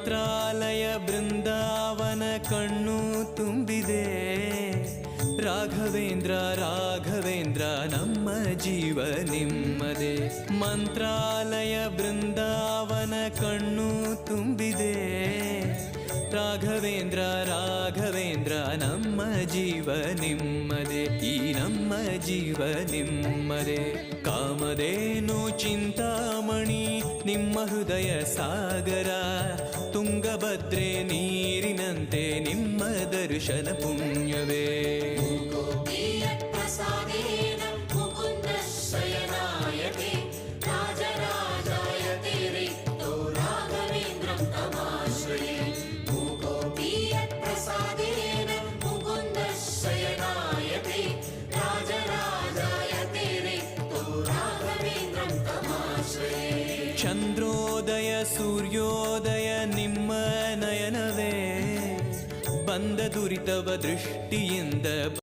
ಮಂತ್ರಾಲಯ ಬೃಂದಾವನ ಕಣ್ಣು ತುಂಬಿದೆ. ರಾಘವೇಂದ್ರ ರಾಘವೇಂದ್ರ ನಮ್ಮ ಜೀವ ನಿಮ್ಮದೇ. ಮಂತ್ರಾಲಯ ಬೃಂದಾವನ ಕಣ್ಣು ತುಂಬಿದೆ. ರಾಘವೇಂದ್ರ ರಾಘವೇಂದ್ರ ನಮ್ಮ ಜೀವ ನಿಮ್ಮದೇ. ಈ ನಮ್ಮ ಜೀವ ನಿಮ್ಮದೇ. ಕಾಮಧೇನು ಚಿಂತಾಮಣಿ ನಿಮ್ಮ ಹೃದಯ ಸಾಗರ. ತುಂಗಭದ್ರೆ ನೀರಿನಂತೆ ನಿಮ್ಮ ದರ್ಶನ ಪುಣ್ಯವೇ. ಚಂದ್ರೋದಯ ಸೂರ್ಯೋದಯ ನಿಮ್ಮ ನಯನವೇ. ಬಂದ ದುರಿತವ ದೃಷ್ಟಿಯಿಂದ